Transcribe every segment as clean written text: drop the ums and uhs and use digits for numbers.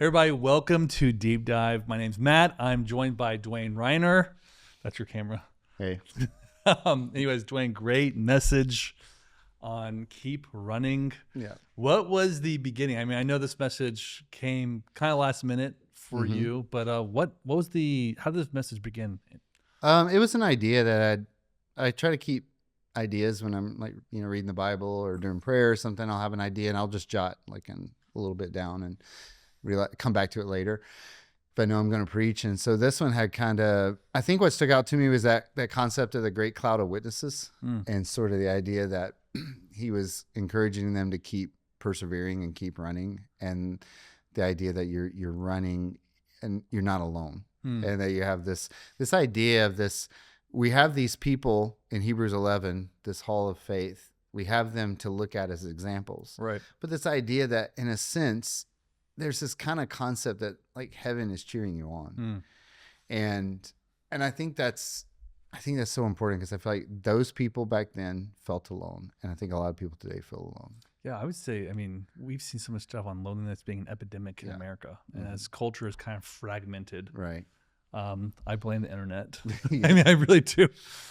Everybody, welcome to Deep Dive. My name's Matt. I'm joined by Dwayne Riner. That's your camera. Hey. Anyways, Dwayne, great message on keep running. Yeah. What was the beginning? I mean, I know this message came kind of last minute for you, but what was how did this message begin? It was an idea that I try to keep ideas when I'm reading the Bible or doing prayer or something. I'll have an idea and I'll just jot a little bit down and come back to it later if I know I'm going to preach. And so this one had I think what stuck out to me was that concept of the great cloud of witnesses and sort of the idea that he was encouraging them to keep persevering and keep running, and the idea that you're running and you're not alone, and that you have this idea of this. We have these people in Hebrews 11, this hall of faith. We have them to look at as examples, Right? But this idea that, in a sense, there's this kind of concept that heaven is cheering you on, and I think that's so important, because I feel like those people back then felt alone, and I think a lot of people today feel alone. Yeah, I would say, I mean, we've seen so much stuff on loneliness being an epidemic in America, and as culture is kind of fragmented. Right. I blame the internet. Yeah. I mean, I really do.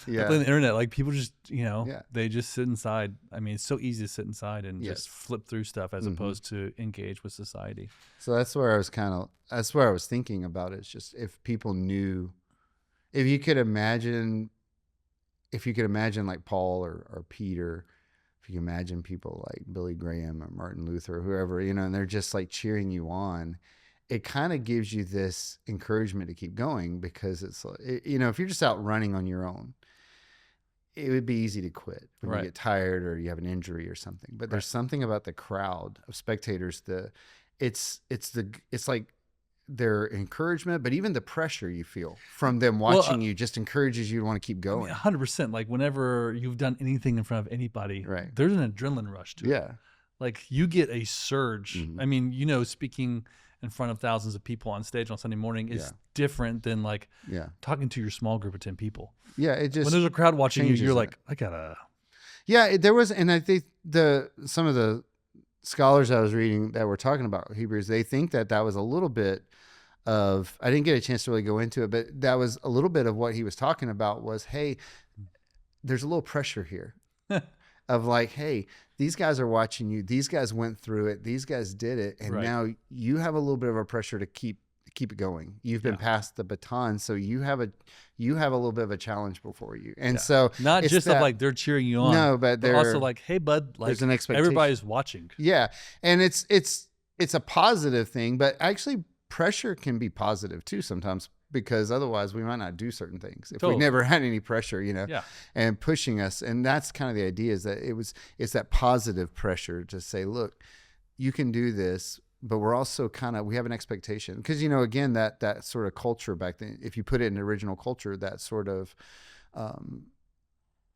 Yeah. I blame the internet. Like, people just, Yeah. they just sit inside. I mean, it's so easy to sit inside and just flip through stuff as opposed to engage with society. So that's where I was thinking about it. It's just, if people knew, if you could imagine like Paul or Peter, if you imagine people like Billy Graham or Martin Luther or whoever, and they're just cheering you on, it kind of gives you this encouragement to keep going, because it's, if you're just out running on your own, it would be easy to quit when you get tired or you have an injury or something. But there's something about the crowd of spectators, it's like their encouragement, but even the pressure you feel from them watching you just encourages you to want to keep going. 100%. Like, whenever you've done anything in front of anybody, there's an adrenaline rush to it. Yeah. Like, you get a surge. I mean, speaking in front of thousands of people on stage on Sunday morning is different than talking to your small group of 10 people. Yeah. It just, when there's a crowd watching you, you're like, I gotta. Yeah, there was, and I think some of the scholars I was reading that were talking about Hebrews, they think that was a little bit of, I didn't get a chance to really go into it, but that was a little bit of what he was talking about was, hey, there's a little pressure here of hey, these guys are watching you. These guys went through it. These guys did it. And now you have a little bit of a pressure to keep it going. You've been passed the baton. So you have a little bit of a challenge before you. And so not just they're cheering you on. No, but they're also hey bud, there's an expectation. Everybody's watching. Yeah. And it's a positive thing, but actually pressure can be positive too sometimes, because otherwise we might not do certain things if we never had any pressure, and pushing us. And that's kind of the idea, is that it's that positive pressure to say, look, you can do this, but we're also we have an expectation, because, again, that sort of culture back then, if you put it in original culture, that sort of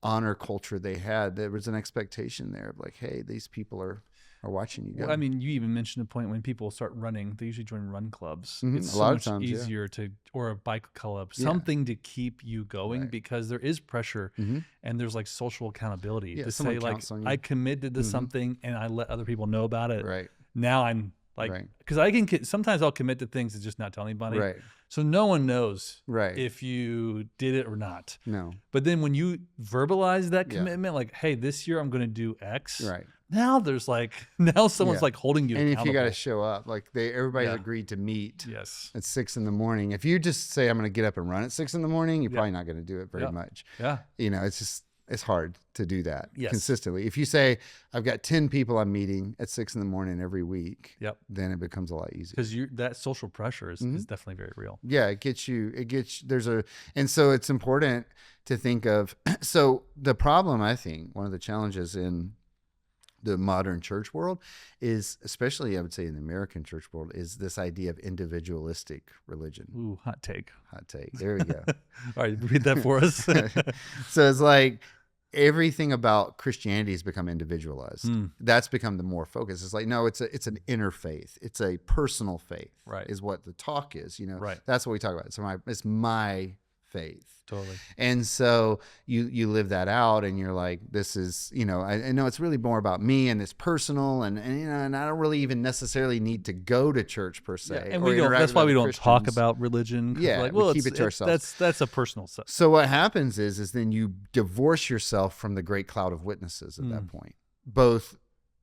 honor culture they had, there was an expectation there of hey, these people are watching you go. Well, I mean, you even mentioned a point when people start running, they usually join run clubs. It's a lot so of much times, easier or a bike club, something to keep you going, because there is pressure and there's social accountability to say I committed to something and I let other people know about it. Right. Now I'm because sometimes I'll commit to things and just not tell anybody. Right. So no one knows right. if you did it or not. No. But then when you verbalize that commitment, hey, this year I'm going to do X. Right. Now there's now someone's holding you and accountable. If you got to show up, everybody's agreed to meet at 6 a.m. If you just say, I'm going to get up and run at 6 a.m, you're probably not going to do it very much. Yeah. It's hard to do that consistently. If you say, I've got 10 people I'm meeting at 6 a.m. every week, then it becomes a lot easier. Because that social pressure is definitely very real. Yeah, and so it's important to think of, so the problem, I think, one of the challenges in the modern church world is, especially I would say in the American church world, is this idea of individualistic religion. Ooh, hot take. There we go. All right, read that for us. So it's everything about Christianity has become individualized. That's become the more focus. It's no, it's an inner faith. It's a personal faith, right? Is what the talk is. Right. That's what we talk about. So it's my faith. Totally. And so you live that out, and you're like, this is, I know it's really more about me, and it's personal, and and I don't really even necessarily need to go to church per se. Yeah, and that's why we don't talk about religion. Yeah, like, well, we keep it to ourselves. That's a personal stuff. So what happens is then you divorce yourself from the great cloud of witnesses at that point, both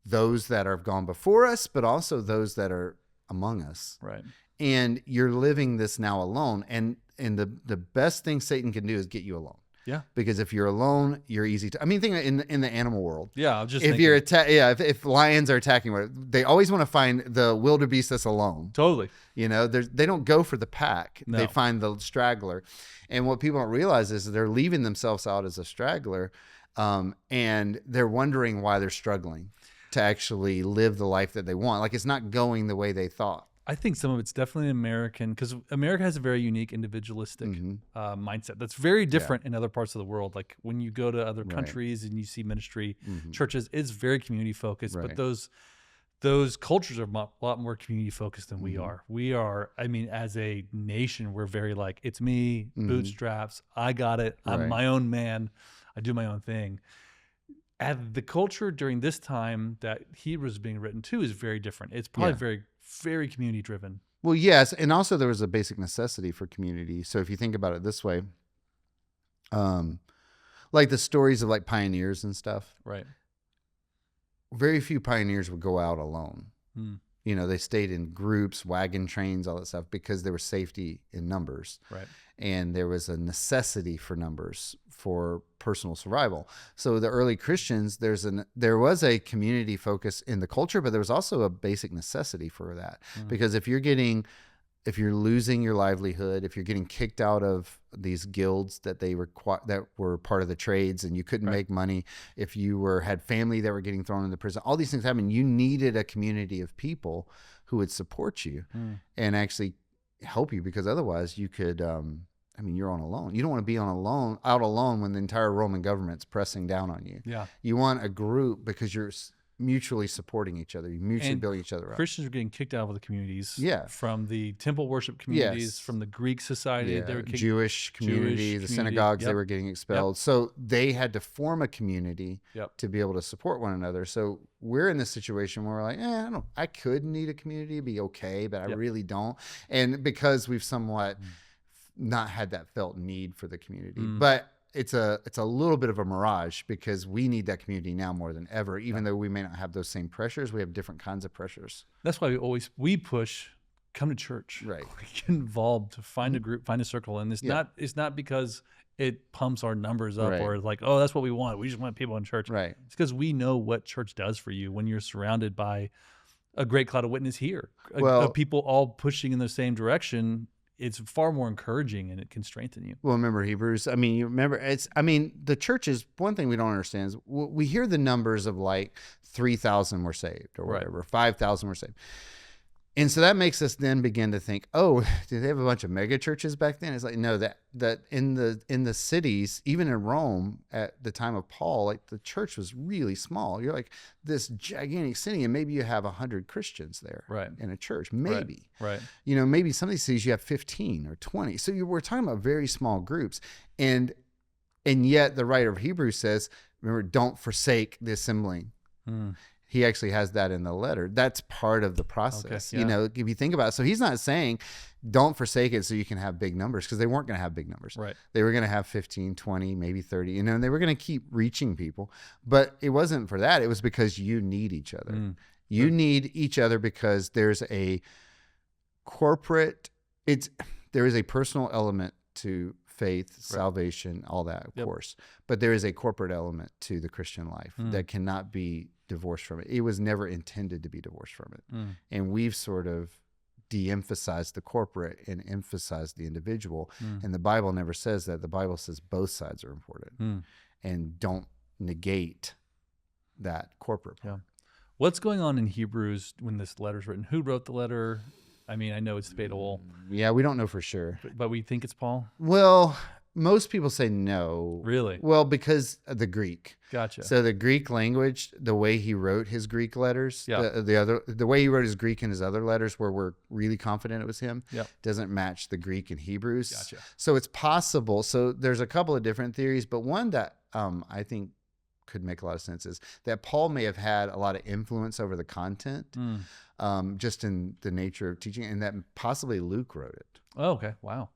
those that have gone before us, but also those that are among us. Right. And you're living this now alone. And the best thing Satan can do is get you alone. Yeah. Because if you're alone, you're easy to, think in the animal world. Yeah. I'm just if you're if lions are attacking, they always want to find the wildebeest that's alone. Totally. They don't go for the pack. No. They find the straggler. And what people don't realize is they're leaving themselves out as a straggler. And they're wondering why they're struggling to actually live the life that they want. Like, it's not going the way they thought. I think some of it's definitely American, because America has a very unique individualistic mindset that's very different in other parts of the world. Like when you go to other countries and you see ministry, churches, it's very community focused, but those cultures are a lot more community focused than we are. We are, as a nation, we're very like, it's me, bootstraps, I got it, I'm my own man, I do my own thing. And the culture during this time that Hebrews is being written to is very different. It's probably very, very community driven. Well, yes. And also there was a basic necessity for community. So if you think about it this way, like the stories of like pioneers and stuff, right? Very few pioneers would go out alone. They stayed in groups, wagon trains, all that stuff, because there was safety in numbers. Right. And there was a necessity for numbers for personal survival. So the early Christians, there was a community focus in the culture, but there was also a basic necessity for that. Because if you're losing your livelihood, if you're getting kicked out of these guilds that that were part of the trades, and you couldn't make money, if you had family that were getting thrown into prison, all these things happen. You needed a community of people who would support you and actually help you, because otherwise you could, you're on alone. You don't want to be out alone when the entire Roman government's pressing down on you. Yeah. You want a group because you're mutually supporting each other. You mutually building each other up. Christians were getting kicked out of the communities. Yeah. From the temple worship communities, from the Greek society. They were Jewish community, the synagogues, they were getting expelled. So they had to form a community to be able to support one another. So we're in this situation where we're like, I could need a community, be okay, but I really don't. And because we've somewhat not had that felt need for the community. But it's a little bit of a mirage, because we need that community now more than ever. Even though we may not have those same pressures, we have different kinds of pressures. That's why we push, come to church. Right. Get involved, find a group, find a circle. And it's not because it pumps our numbers up or like, oh, that's what we want. We just want people in church. Right. It's because we know what church does for you when you're surrounded by a great cloud of witness here. Of people all pushing in the same direction. It's far more encouraging, and it can strengthen you. Well, remember Hebrews. The church is one thing we don't understand is we hear the numbers of like 3,000 were saved or whatever, 5,000 were saved. And so that makes us then begin to think, oh, did they have a bunch of mega churches back then? It's like, no, that in the cities, even in Rome at the time of Paul, like the church was really small. You're like this gigantic city, and maybe you have 100 Christians there in a church, maybe. Right. Maybe some of these cities you have 15 or 20. So we're talking about very small groups. And yet the writer of Hebrews says, remember, don't forsake the assembling. He actually has that in the letter. That's part of the process. Okay, if you think about it. So he's not saying don't forsake it so you can have big numbers, because they weren't going to have big numbers. Right. They were going to have 15, 20, maybe 30, and they were going to keep reaching people. But it wasn't for that. It was because you need each other. You need each other because there's a there is a personal element to faith, salvation, all that, of course. But there is a corporate element to the Christian life that cannot be divorced from it. It was never intended to be divorced from it. And we've sort of de-emphasized the corporate and emphasized the individual. And the Bible never says that. The Bible says both sides are important and don't negate that corporate part. What's going on in Hebrews when this letter's written? Who wrote the letter? I know it's debatable. Yeah, we don't know for sure. But we think it's Paul? Well, most people say no. Really? Well, because of the Greek. Gotcha. So the Greek language, the way he wrote his Greek letters, Yeah. the way he wrote his Greek and his other letters, where we're really confident it was him, Yep. doesn't match the Greek and Hebrews. Gotcha. So it's possible. So there's a couple of different theories, but one that I think could make a lot of sense is that Paul may have had a lot of influence over the content, just in the nature of teaching, and that possibly Luke wrote it. Oh, okay. Wow.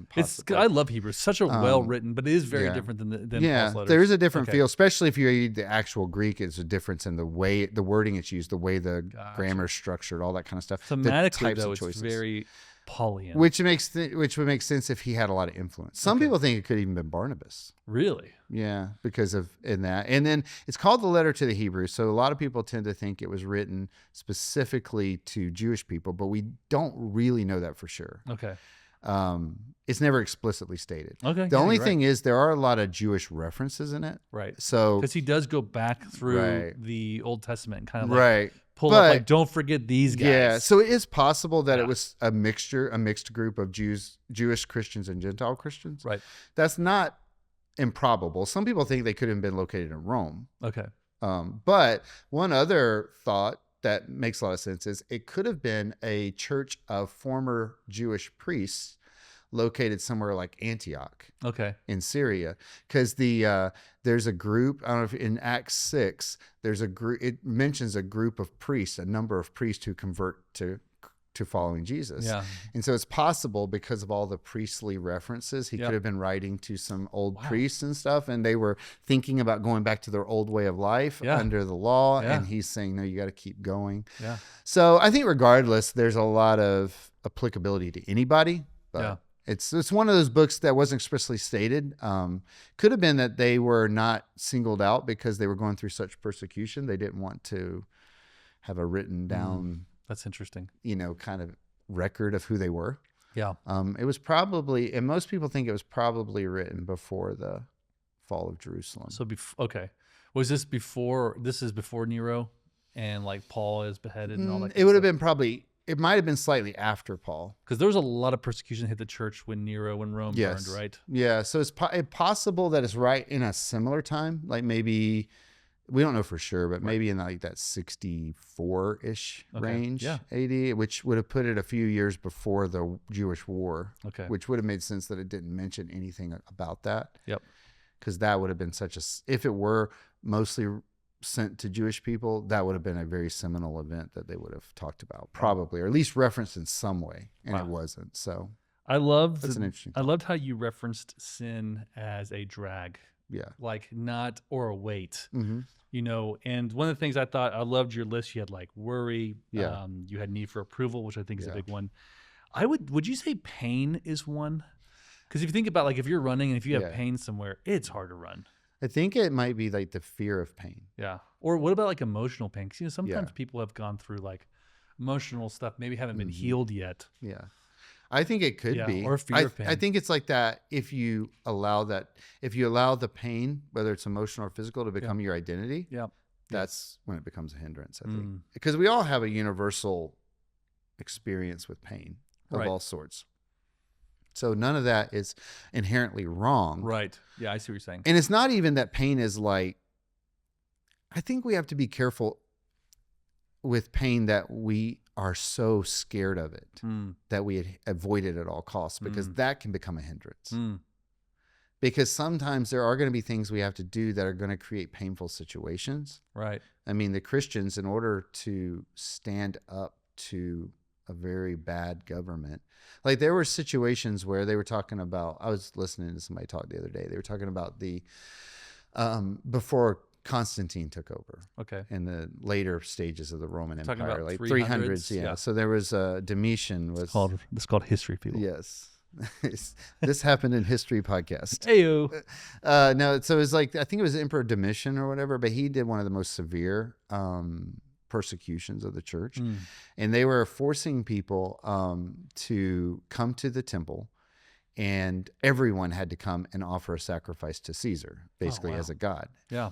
Possibly. I love Hebrew. It's such a well written, but it is very different than Paul's letters. There is a different feel, especially if you read the actual Greek. It's a difference in the way the wording it's used, the way the grammar is structured, all that kind of stuff. Thematically, though, it's very Paulian, which would make sense if he had a lot of influence. Some people think it could even been Barnabas. Really? Yeah, because of in that. And then it's called the letter to the Hebrews. So a lot of people tend to think it was written specifically to Jewish people, but we don't really know that for sure. Okay. It's never explicitly stated. Okay. The only thing is there are a lot of Jewish references in it. Right. So because he does go back through the Old Testament and kind of pull but, up, like, don't forget these guys. Yeah. So it is possible that it was a mixed group of Jewish Christians and Gentile Christians. Right. That's not improbable. Some people think they could have been located in Rome. Okay. But one other thought that makes a lot of sense is it could have been a church of former Jewish priests located somewhere like Antioch, in Syria, because there's a group. I don't know if in Acts 6 there's a group. It mentions a group of priests, a number of priests who convert to following Jesus. Yeah. And so it's possible because of all the priestly references, he could have been writing to some old priests and stuff, and they were thinking about going back to their old way of life under the law. And he's saying, no, you got to keep going. Yeah. So I think regardless, there's a lot of applicability to anybody. But it's one of those books that wasn't expressly stated. Could have been that they were not singled out because they were going through such persecution. They didn't want to have a written down that's interesting, kind of record of who they were. Yeah. It was probably, and most people think it was probably written before the fall of Jerusalem. So, was this before? This is before Nero, and like Paul is beheaded and all that. It would have been probably. It might have been slightly after Paul, because there was a lot of persecution that hit the church when Rome burned, right? Yeah. So it's possible that it's right in a similar time, like maybe. We don't know for sure, but maybe in like that 64-ish range, AD, which would have put it a few years before the Jewish War, which would have made sense that it didn't mention anything about that. Yep. Because that would have been if it were mostly sent to Jewish people, that would have been a very seminal event that they would have talked about, probably, or at least referenced in some way, and it wasn't. So I loved how you referenced sin as a drag. Yeah. Like not or a weight. Mm-hmm. And one of the things I loved your list. You had like worry. Yeah. You had need for approval, which I think is a big one. Would you say pain is one? Because if you think about like if you're running and if you have pain somewhere, it's hard to run. I think it might be like the fear of pain. Yeah. Or what about like emotional pain? Because sometimes people have gone through like emotional stuff, maybe haven't been healed yet. Yeah. I think it could be. Or fear of pain. I think it's like that if you allow the pain, whether it's emotional or physical, to become your identity, that's when it becomes a hindrance, I think. Because we all have a universal experience with pain of all sorts. So none of that is inherently wrong. Right. Yeah, I see what you're saying. And it's not even that pain is like, I think we have to be careful with pain that we are so scared of it that we avoid it at all costs, because that can become a hindrance. Because sometimes there are going to be things we have to do that are going to create painful situations. Right. I mean, the Christians, in order to stand up to a very bad government, like there were situations where they were talking about, I was listening to somebody talk the other day. They were talking about the, before Constantine took over. Okay. In the later stages of the Roman Empire, like 300s. Yeah. So there was Domitian was it's called history, people. Yes. This happened in history podcast. Heyo. No, so it was like, I think it was Emperor Domitian or whatever, but he did one of the most severe persecutions of the church. And they were forcing people to come to the temple, and everyone had to come and offer a sacrifice to Caesar, basically as a god. Yeah.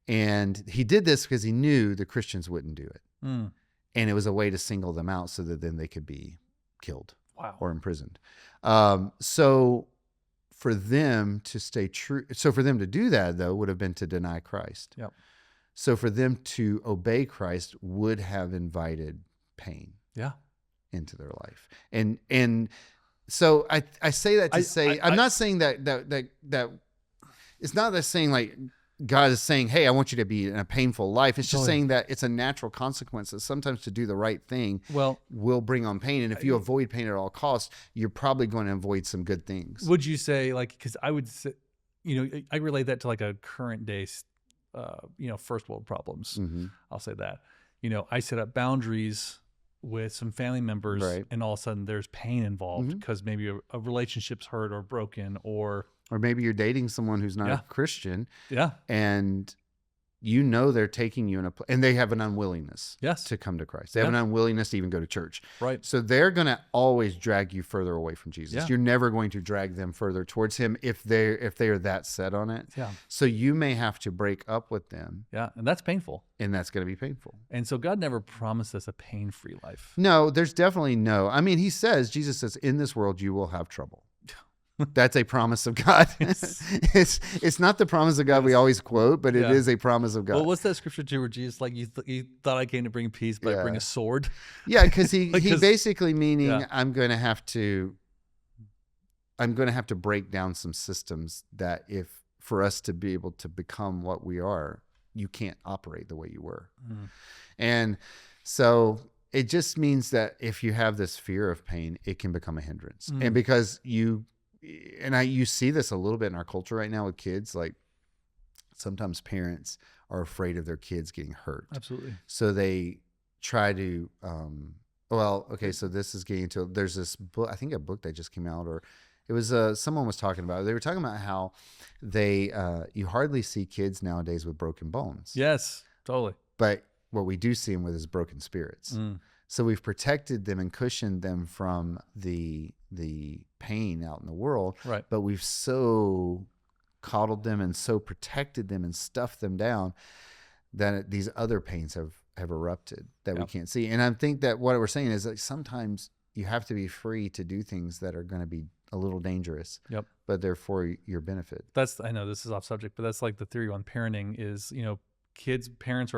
And he did this because he knew the Christians wouldn't do it. And it was a way to single them out so that then they could be killed or imprisoned. So for them to stay true. So for them to do that, though, would have been to deny Christ. Yep. So for them to obey Christ would have invited pain into their life. And so I say that to say, I'm not saying that it's not that saying like God is saying, hey, I want you to be in a painful life. It's just saying that it's a natural consequence that sometimes to do the right thing will bring on pain. And if you avoid pain at all costs, you're probably going to avoid some good things. Would you say, like, because I would say, I relate that to like a current day, first world problems. Mm-hmm. I'll say that. I set up boundaries with some family members, and all of a sudden there's pain involved because maybe a relationship's hurt or broken, or maybe you're dating someone who's not a Christian. Yeah. And they're taking you and they have an unwillingness to come to Christ. They have an unwillingness to even go to church. Right. So they're going to always drag you further away from Jesus. Yeah. You're never going to drag them further towards him if they are that set on it. Yeah. So you may have to break up with them. Yeah. And that's painful. And that's going to be painful. And so God never promised us a pain-free life. No, there's definitely no. I mean, Jesus says, in this world you will have trouble. That's a promise of God. It's not the promise of God we always quote, but it is a promise of God. Well, what's that scripture too where Jesus, like, you thought I came to bring peace, but I bring a sword? Yeah, because he basically meaning I'm going to have to break down some systems that for us to be able to become what we are, you can't operate the way you were. Mm. And so it just means that if you have this fear of pain, it can become a hindrance. Mm. And because you see this a little bit in our culture right now with kids, like sometimes parents are afraid of their kids getting hurt. Absolutely. So they try to, so this is getting into, there's this book, I think a book that just came out, or it was, someone was talking about it. They were talking about how you hardly see kids nowadays with broken bones. Yes, totally. But what we do see them with is broken spirits. Mm. So we've protected them and cushioned them from the pain out in the world, right? But we've so coddled them and so protected them and stuffed them down that these other pains have erupted that we can't see. And I think that what we're saying is that sometimes you have to be free to do things that are going to be a little dangerous, but they're for your benefit. I know this is off subject, but that's like the theory on parenting is, parents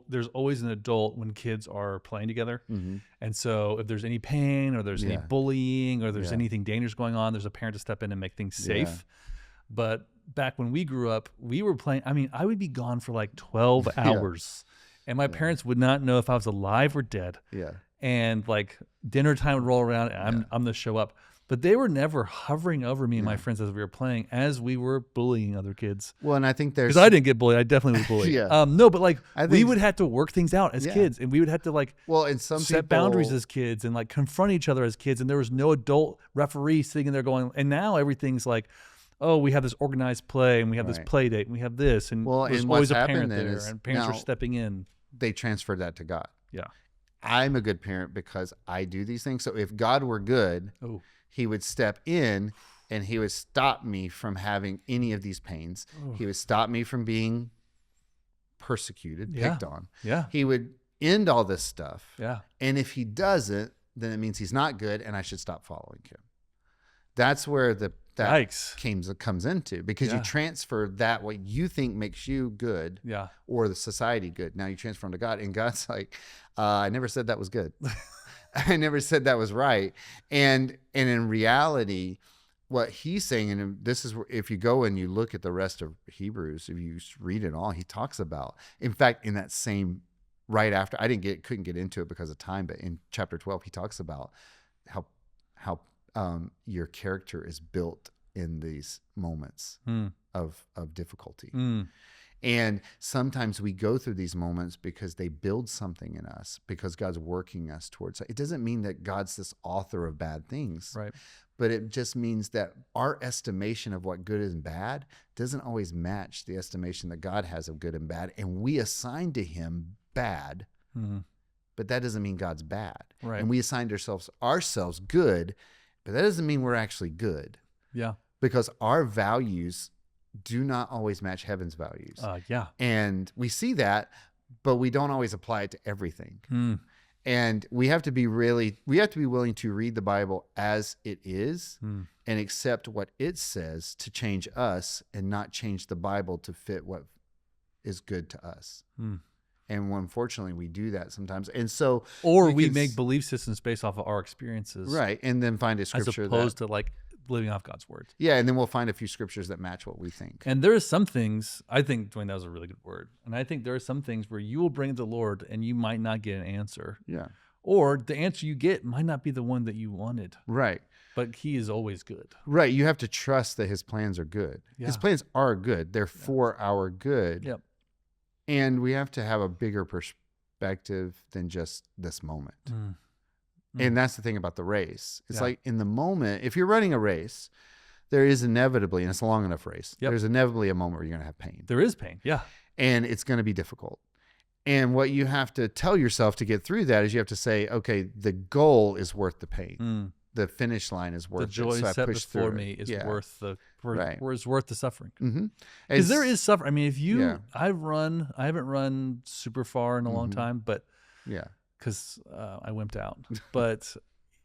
there's always an adult when kids are playing together. Mm-hmm. And so if there's any pain or there's any bullying or there's anything dangerous going on, there's a parent to step in and make things safe. Yeah. But back when we grew up, we were playing, I would be gone for like 12 hours and my parents would not know if I was alive or dead. Yeah. And like dinner time would roll around and I'm the show up. But they were never hovering over me and my friends as we were playing, as we were bullying other kids. Well, and I think because I didn't get bullied, I definitely was bullied. No, but like we would have to work things out as kids, and we would have to like set boundaries as kids and like confront each other as kids. And there was no adult referee sitting there going. And now everything's like, oh, we have this organized play, and we have this play date, and we have this, and there's always a parent there, and parents are stepping in. They transferred that to God. Yeah, I'm a good parent because I do these things. So if God were good. Oh. He would step in and he would stop me from having any of these pains. Oh. He would stop me from being persecuted, picked on. Yeah. He would end all this stuff. Yeah. And if he doesn't, then it means he's not good and I should stop following him. That's where that comes into, because you transfer that what you think makes you good or the society good. Now you transfer them to God, and God's like, I never said that was good. I never said that was right. And in reality, what he's saying, and this is if you go and you look at the rest of Hebrews, if you read it all, he talks about, in fact, in that same right after, couldn't get into it because of time, but in chapter 12, he talks about how your character is built in these moments of difficulty. Mm. And sometimes we go through these moments because they build something in us, because God's working us towards it. It doesn't mean that God's this author of bad things, right? But it just means that our estimation of what good and bad doesn't always match the estimation that God has of good and bad. And we assign to him bad, but that doesn't mean God's bad. Right. And we assigned ourselves good, but that doesn't mean we're actually good. Yeah. Because our values do not always match heaven's values. Yeah. And we see that, but we don't always apply it to everything. And we have to be willing to read the Bible as it is Mm. and accept what it says to change us and not change the Bible to fit what is good to us. Mm. And unfortunately, we do that sometimes. And so, or we make belief systems based off of our experiences. Right. And then find a as scripture opposed to like living off God's word. Yeah. And then we'll find a few scriptures that match what we think. And there are some things, I think, Dwayne, that was a really good word. And I think there are some things where you will bring to the Lord and you might not get an answer. Yeah. Or the answer you get might not be the one that you wanted. Right. But he is always good. Right. You have to trust that his plans are good. Yeah. His plans are good. They're for our good. Yep. And we have to have a bigger perspective than just this moment. Mm. And that's the thing about the race. It's Yeah. like in the moment, if you're running a race, there is inevitably, and it's a long enough race, Yep. there's inevitably a moment where you're going to have pain. There is pain. Yeah. And it's going to be difficult. And what you have to tell yourself to get through that is you have to say, okay, the goal is worth the pain. Mm. The finish line is worth The joy it. So I set push before through me it. is Yeah. worth the Right. is worth the suffering. Mm-hmm. Because there is suffering. I mean, if you, Yeah. I haven't run super far in a long Mhm. time, but Yeah. because I wimped out. But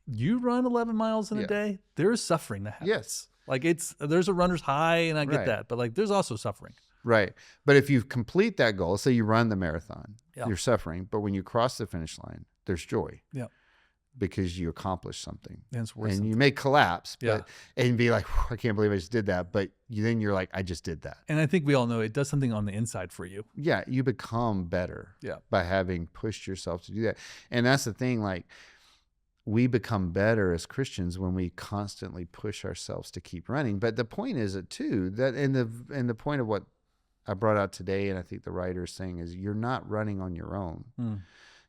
you run 11 miles in Yeah. a day, there is suffering that happens. Yes. Like there's a runner's high, and I get Right. that, but like there's also suffering. Right. But if you complete that goal, say you run the marathon, Yeah. you're suffering. But when you cross the finish line, there's joy. Yeah. Because you accomplished something. And it's worth And something. you may collapse, Yeah. but and be like, I can't believe I just did that. But then you're like, I just did that. And I think we all know it does something on the inside for you. Yeah, you become better Yeah. by having pushed yourself to do that. And that's the thing, like we become better as Christians when we constantly push ourselves to keep running. But the point is too, that in the point of what I brought out today, and I think the writer is saying, is you're not running on your own. Mm.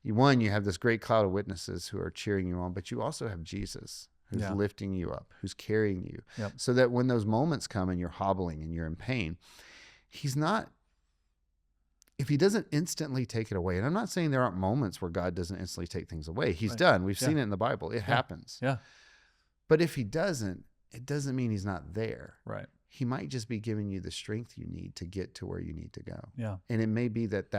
You have this great cloud of witnesses who are cheering you on, but you also have Jesus who's Yeah. lifting you up, who's carrying you. Yep. So that when those moments come and you're hobbling and you're in pain, he's not, if he doesn't instantly take it away, and I'm not saying there aren't moments where God doesn't instantly take things away. He's Right. done. We've Yeah. seen it in the Bible. It happens. Yeah. But if he doesn't, it doesn't mean he's not there. Right. He might just be giving you the strength you need to get to where you need to go. Yeah. And it may be that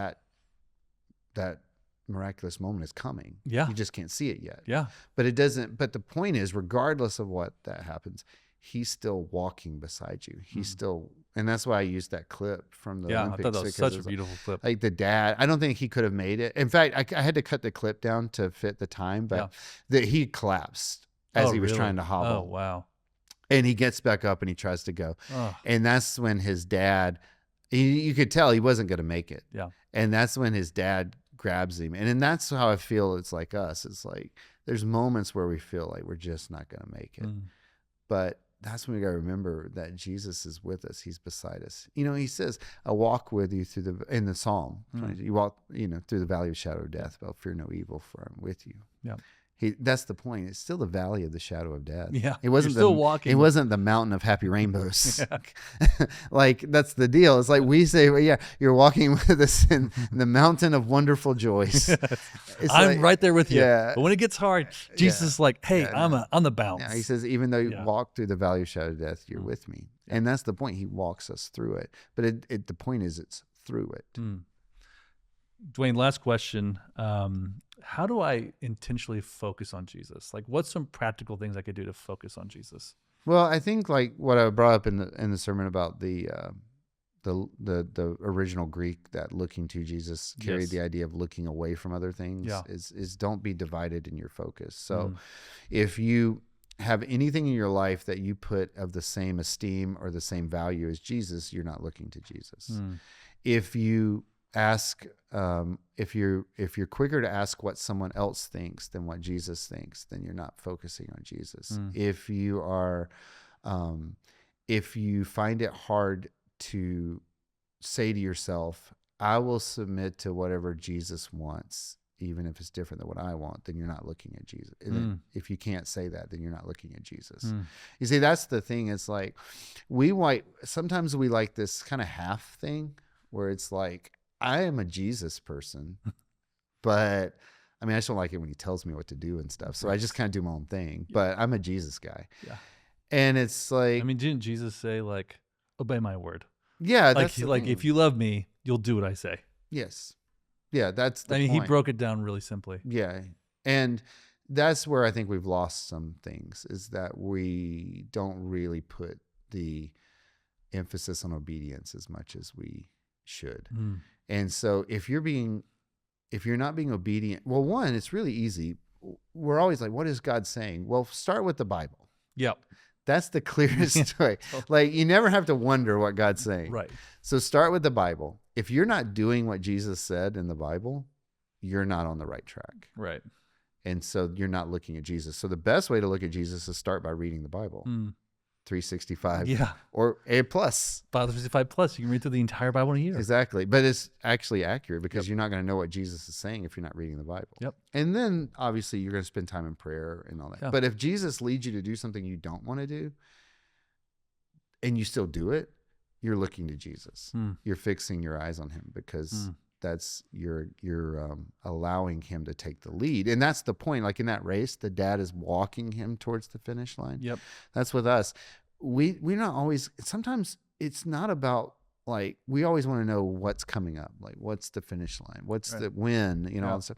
miraculous moment is coming. Yeah. You just can't see it yet. Yeah. But it doesn't, but the point is, regardless of what that happens, he's still walking beside you. He's still, and that's why I used that clip from the Yeah. Olympics. I thought that was because such a it's beautiful clip. like the dad, I don't think he could have made it. In fact, I had to cut the clip down to fit the time, but that he collapsed as he was really? trying to hobble. Oh, wow. And he gets back up and he tries to go. Oh, And that's when his dad, you could tell he wasn't going to make it. yeah. And that's when his dad grabs him. And then that's how I feel it's like us. It's like there's moments where we feel like we're just not going to make it. Mm. But that's when we got to remember that Jesus is with us. He's beside us. You know, he says, I walk with you in the Psalm. You walk, through the valley of shadow of death, but I'll fear no evil, for I'm with you. Yeah. That's the point. It's still the valley of the shadow of death. Yeah. It wasn't You're still walking. It wasn't the mountain of happy rainbows. Like that's the deal. It's like we say, well, yeah, you're walking with us in the mountain of wonderful joys. It's I'm like, right there with you. Yeah. But when it gets hard, Jesus is like, hey, Yeah, I'm on the bounce. Yeah, he says, even though you Yeah. walk through the valley of shadow of death, you're with me. And that's the point. He walks us through it. But the point is it's through it. Mm. Dwayne, last question. How do I intentionally focus on Jesus? Like, what's some practical things I could do to focus on Jesus? Well, I think like what I brought up in the sermon about the original Greek, that looking to Jesus carried Yes. the idea of looking away from other things. Yeah. Is don't be divided in your focus. So if you have anything in your life that you put of the same esteem or the same value as Jesus, you're not looking to Jesus. Mm. If you ask, if you're quicker to ask what someone else thinks than what Jesus thinks, then you're not focusing on Jesus. Mm. If you are, if you find it hard to say to yourself, I will submit to whatever Jesus wants, even if it's different than what I want, then you're not looking at Jesus. And then if you can't say that, then you're not looking at Jesus. Mm. You see, that's the thing. It's like sometimes we like this kind of half thing where it's like, I am a Jesus person, but I mean, I just don't like it when he tells me what to do and stuff. So I just kind of do my own thing, but I'm a Jesus guy. Yeah. And it's like, I mean, didn't Jesus say, like, obey my word? yeah, Like, that's the thing. if you love me, you'll do what I say. Yes. Yeah, that's the I mean, point. he broke it down really simply. Yeah. And that's where I think we've lost some things, is that we don't really put the emphasis on obedience as much as we should. And so if you're not being obedient, well, one, it's really easy. We're always like, what is God saying? Well, start with the Bible. Yep. That's the clearest way. Like, you never have to wonder what God's saying. Right. So start with the Bible. If you're not doing what Jesus said in the Bible, you're not on the right track. Right. And so you're not looking at Jesus. So the best way to look at Jesus is start by reading the Bible. 365. Yeah. Or A plus. Bible 365 plus. You can read through the entire Bible in a year. Exactly. But it's actually accurate, because you're not going to know what Jesus is saying if you're not reading the Bible. Yep. And then obviously you're going to spend time in prayer and all that. Yeah. But if Jesus leads you to do something you don't want to do and you still do it, you're looking to Jesus. You're fixing your eyes on him, because that's you're allowing him to take the lead. And that's the point. Like in that race, the dad is walking him towards the finish line. Yep. That's with us. We're not always, sometimes it's not about, like, we always want to know what's coming up. Like, what's the finish line? What's the win? You know, and so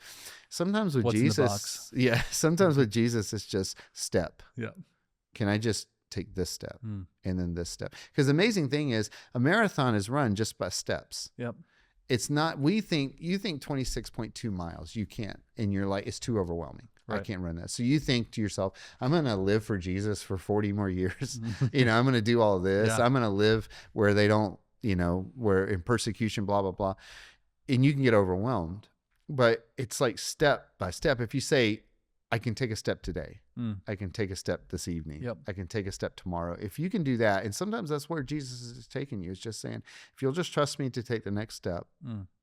sometimes with what's Jesus, sometimes with Jesus, it's just step. Yeah. Can I just take this step and then this step? Because the amazing thing is, a marathon is run just by steps. Yep. It's not, you think 26.2 miles, you can't. And you're like, it's too overwhelming. Right. I can't run that. So you think to yourself, I'm going to live for Jesus for 40 more years. I'm going to do all of this. I'm going to live where they don't, where in persecution, blah, blah, blah. And you can get overwhelmed, but it's like step by step. If you say, I can take a step today. I can take a step this evening. Yep. I can take a step tomorrow. If you can do that, and sometimes that's where Jesus is taking you. It's just saying, if you'll just trust me to take the next step,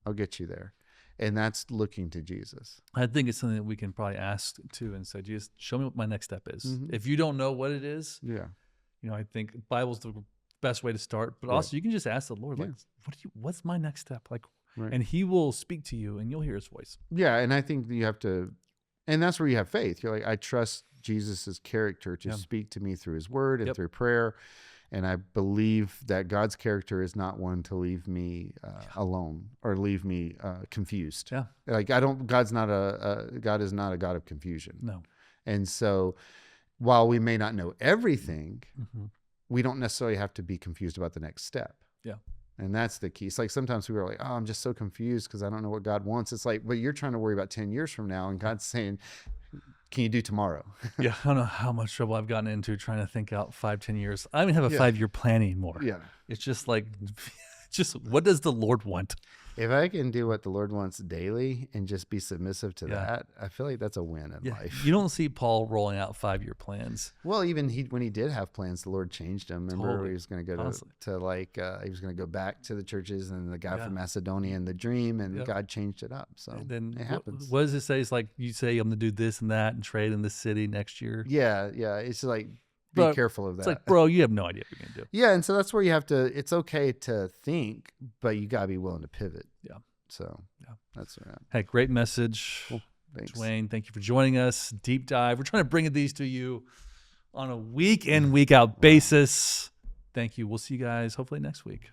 I'll get you there. And that's looking to Jesus. I think it's something that we can probably ask too and say, Jesus, show me what my next step is. If you don't know what it is, I think the Bible's the best way to start. But also you can just ask the Lord, like, what's my next step? Like, and he will speak to you and you'll hear his voice. Yeah. And I think you have to, and that's where you have faith. You're like, I trust Jesus's character to speak to me through his word and through prayer. And I believe that God's character is not one to leave me alone or leave me confused. Yeah. Like God is not a God of confusion. No. And so while we may not know everything, we don't necessarily have to be confused about the next step. Yeah. And that's the key. It's like sometimes people are like, oh, I'm just so confused because I don't know what God wants. It's like, but you're trying to worry about 10 years from now, and God's saying, can you do tomorrow? Yeah. I don't know how much trouble I've gotten into trying to think out 5-10 years. I don't even have a 5-year plan anymore. Yeah. It's just like, what does the Lord want? If I can do what the Lord wants daily and just be submissive to that, I feel like that's a win in life. You don't see Paul rolling out 5-year plans. Well, even when he did have plans, the Lord changed him. Remember, he was going to go he was going to go back to the churches, and the guy from Macedonia and the dream, and God changed it up. So then it happens. What does it say? It's like, you say, I'm going to do this and that and trade in this city next year. Yeah. It's like, be careful of that. It's like, bro, you have no idea what you're going to do. Yeah. And so that's where you have to, it's okay to think, but you got to be willing to pivot. Yeah. So that's where I'm at. Hey, great message. Cool. Thanks. Dwayne, thank you for joining us. Deep dive. We're trying to bring these to you on a week in, week out basis. Thank you. We'll see you guys hopefully next week.